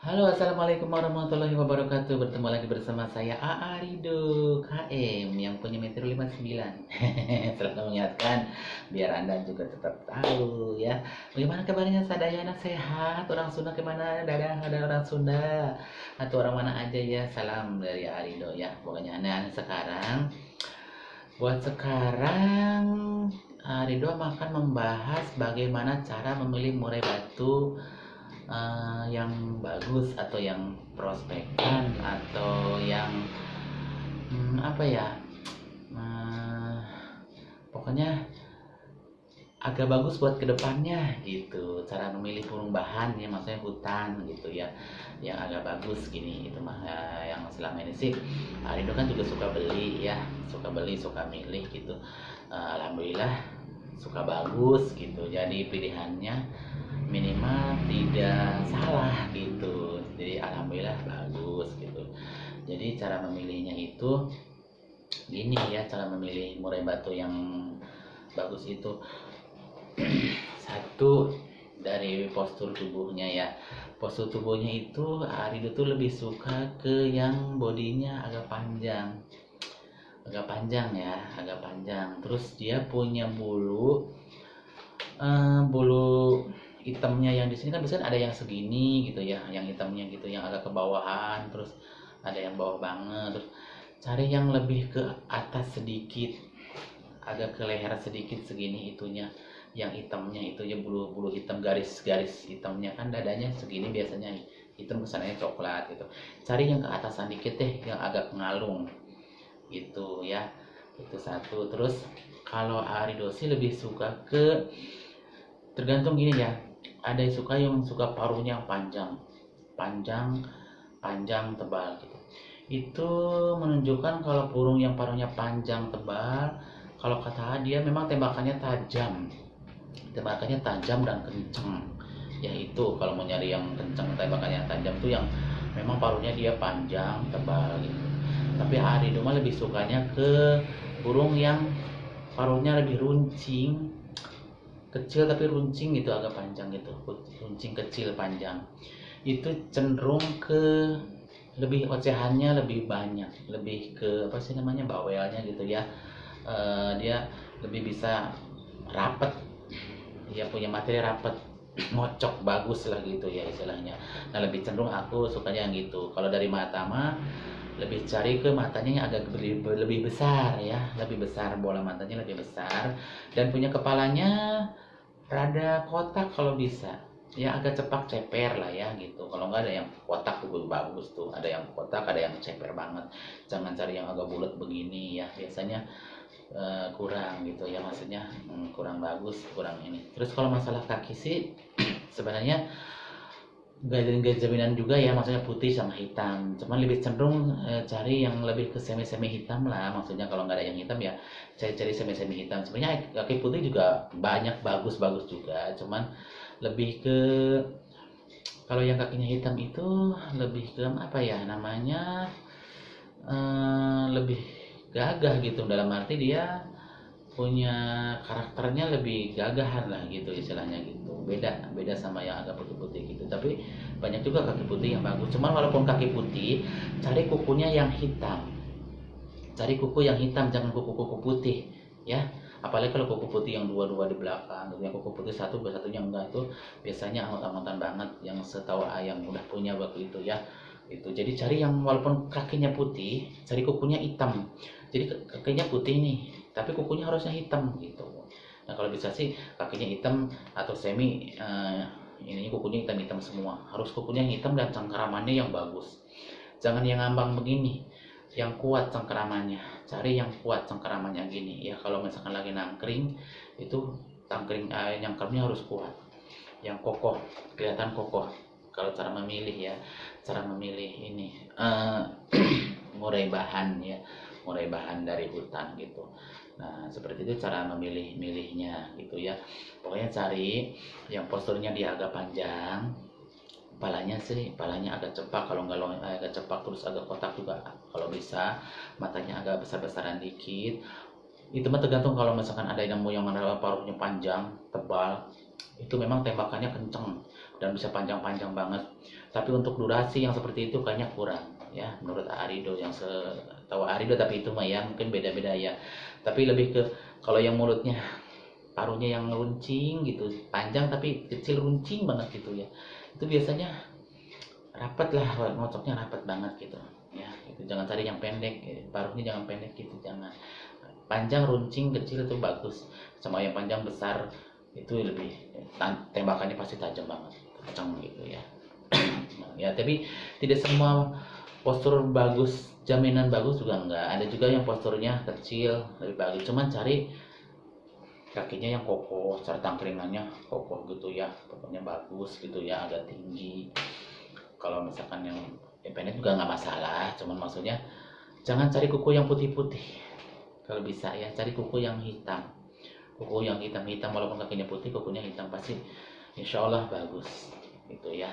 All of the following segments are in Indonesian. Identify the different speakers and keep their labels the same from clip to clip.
Speaker 1: Halo, assalamualaikum warahmatullahi wabarakatuh. Bertemu lagi bersama saya AA Rido KM yang punya Metro 59. Selalu mengingatkan biar Anda juga tetap tahu ya. Bagaimana kabarnya sadayana sehat? Orang Sunda kemana? Dadah, ada orang Sunda atau orang mana aja ya. Salam dari AA Rido ya. Pokoknya aneh-aneh sekarang. Buat sekarang Rido akan membahas bagaimana cara memilih murai batu yang bagus atau yang prospekan atau yang apa ya, eh, pokoknya agak bagus buat kedepannya gitu. Cara memilih burung bahan ya, maksudnya hutan gitu ya, yang agak bagus gini itu mah yang selama ini sih Arindo kan juga suka beli ya, suka beli suka milih gitu. Alhamdulillah suka bagus gitu, jadi pilihannya minimal tidak salah gitu, jadi alhamdulillah bagus gitu. Jadi cara memilihnya itu gini ya, cara memilih murai batu yang bagus itu satu, dari postur tubuhnya ya. Postur tubuhnya itu Arido tuh lebih suka ke yang bodinya agak panjang ya, agak panjang, terus dia punya bulu hitamnya. Yang di sini kan biasanya ada yang segini gitu ya, yang hitamnya gitu, yang agak ke bawahan, terus ada yang bawah banget. Terus cari yang lebih ke atas sedikit, agak ke leher sedikit segini itunya, yang hitamnya itu ya, bulu-bulu hitam, garis-garis hitamnya kan dadanya segini biasanya hitam, kesannya coklat gitu. Cari yang ke atasan dikit deh, yang agak ngalung gitu ya. Itu satu. Terus kalau Arido sih lebih suka ke, tergantung gini ya, ada yang suka paruhnya panjang panjang panjang tebal gitu. Itu menunjukkan kalau burung yang paruhnya panjang tebal, kalau kata dia memang tembakannya tajam dan kenceng. Yaitu kalau mau nyari yang kenceng, tembakannya tajam tuh yang memang paruhnya dia panjang tebal gitu. Tapi Ari Doma lebih sukanya ke burung yang paruhnya lebih runcing, kecil tapi runcing gitu, agak panjang gitu, runcing kecil panjang. Itu cenderung ke lebih ocehannya lebih banyak, lebih ke apa sih namanya, bawelnya gitu ya. Dia lebih bisa rapet, dia punya materi rapet, ngocok bagus lah gitu ya istilahnya. Nah, lebih cenderung aku sukanya yang gitu. Kalau dari mata mah lebih cari ke matanya yang agak lebih besar ya, lebih besar, bola matanya lebih besar, dan punya kepalanya rada kotak kalau bisa ya, agak cepak ceper lah ya gitu. Kalau nggak ada yang kotak tuh bagus tuh, ada yang kotak ada yang ceper banget. Jangan cari yang agak bulat begini ya, biasanya kurang gitu ya, maksudnya kurang bagus, kurang ini. Terus kalau masalah kaki sih sebenarnya gak jaminan juga ya, maksudnya putih sama hitam, cuman lebih cenderung cari yang lebih ke semi semi hitam lah, maksudnya kalau nggak ada yang hitam ya cari-cari semi semi hitam. Sebenarnya kaki putih juga banyak bagus bagus juga, cuman lebih ke, kalau yang kakinya hitam itu lebih ke apa ya namanya, lebih gagah gitu, dalam arti dia punya karakternya lebih gagahan lah gitu istilahnya gitu. Beda beda sama yang agak putih-putih gitu. Tapi banyak juga kaki putih yang bagus, cuman walaupun kaki putih, cari kukunya yang hitam, cari kuku yang hitam, jangan kuku-kuku putih ya. Apalagi kalau kuku putih yang dua-dua di belakang gitu, yang kuku putih satu satunya enggak, tuh biasanya anggot-anggotan banget, yang setahu ayam udah punya waktu itu ya. Itu jadi cari yang walaupun kakinya putih, cari kukunya hitam. Jadi kakinya putih nih, tapi kukunya harusnya hitam gitu. Nah, kalau bisa sih kakinya hitam atau semi, ini kukunya hitam-hitam semua. Harus kukunya hitam dan cengkeramannya yang bagus. Jangan yang ngambang begini, yang kuat cengkeramannya. Cari yang kuat cengkeramannya gini ya. Kalau misalkan lagi nangkring itu, nyangkernya harus kuat, yang kokoh, kelihatan kokoh. Kalau cara memilih ya, cara memilih ini murai bahan ya, murai bahan dari hutan gitu. Nah, seperti itu cara memilihnya gitu ya. Pokoknya cari yang posturnya dia agak panjang, palanya agak cepak, kalau nggak agak cepak terus agak kotak juga kalau bisa. Matanya agak besar-besaran dikit. Itu mah tergantung, kalau misalkan ada yang mau yang mana paruhnya panjang tebal, itu memang tembakannya kenceng. dan bisa panjang-panjang banget. Tapi untuk durasi yang seperti itu kayaknya kurang ya menurut Arido, yang setahu Arido, tapi itu mah ya mungkin beda-beda ya. Tapi lebih ke kalau yang mulutnya paruhnya yang runcing gitu, panjang tapi kecil runcing banget gitu ya. Itu biasanya rapat lah, ngocoknya rapat banget gitu ya. Itu jangan cari yang pendek, paruhnya jangan pendek gitu, jangan panjang runcing kecil itu bagus. Sama yang panjang besar itu lebih tembakannya pasti tajam banget, kencang gitu ya. Ya tapi tidak semua postur bagus jaminan bagus juga enggak, ada juga yang posturnya kecil lebih bagus, cuman cari kakinya yang kokoh, cara tangkringannya kokoh gitu ya, pokoknya bagus gitu ya, agak tinggi. Kalau misalkan yang pendek juga nggak masalah, cuman maksudnya jangan cari kuku yang putih-putih. Kalau bisa ya cari kuku yang hitam, kuku yang hitam-hitam, walaupun kakinya putih kukunya hitam pasti insya Allah bagus gitu ya.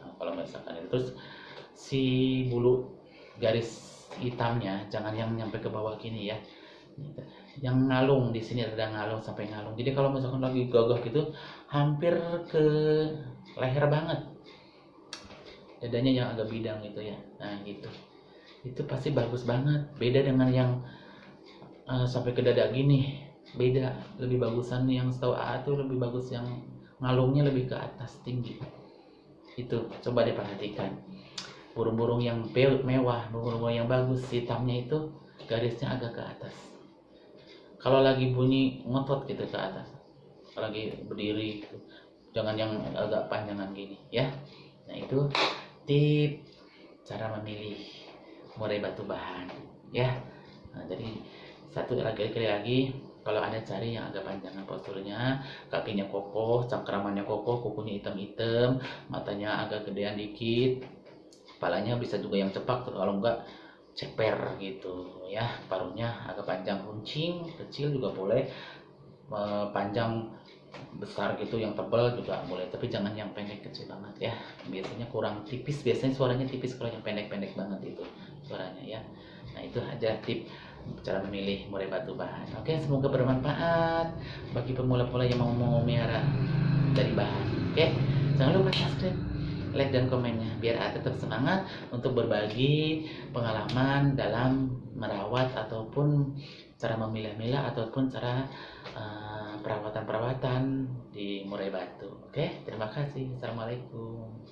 Speaker 1: Nah, kalau misalkan itu terus si bulu garis hitamnya jangan yang nyampe ke bawah gini ya, yang ngalung di sini, ada ngalung sampai ngalung, jadi kalau misalkan lagi gagah gitu hampir ke leher banget, dadanya yang agak bidang gitu ya. Nah gitu, itu pasti bagus banget, beda dengan yang sampai ke dada gini, beda, lebih bagusan yang setahu AA tuh lebih bagus yang ngalungnya lebih ke atas tinggi. Itu coba diperhatikan, burung-burung yang mewah, burung-burung yang bagus hitamnya itu garisnya agak ke atas, kalau lagi bunyi ngotot gitu ke atas, kalau lagi berdiri gitu. Jangan yang agak panjangan gini ya. Nah itu tip cara memilih murai batu bahan ya. Nah, jadi satu lagi, kalau ada cari yang agak panjangan posturnya, kakinya kokoh, cangkramannya kokoh, kukunya hitam-hitam, matanya agak gedean dikit, kepalanya bisa juga yang cepak, kalau enggak ceper gitu ya, paruhnya agak panjang runcing, kecil juga boleh, panjang besar gitu yang tebal juga boleh, tapi jangan yang pendek kecil banget ya, biasanya kurang tipis, biasanya suaranya tipis kalau yang pendek-pendek banget itu suaranya ya. Nah itu aja tip cara memilih murai batu bahan. Oke, semoga bermanfaat bagi pemula-pemula yang mau melihara dari bahan. Oke, jangan lupa subscribe, like dan komennya biar tetap semangat untuk berbagi pengalaman dalam merawat ataupun cara memilah-milah ataupun cara perawatan-perawatan di murai batu. Oke, terima kasih. Assalamualaikum.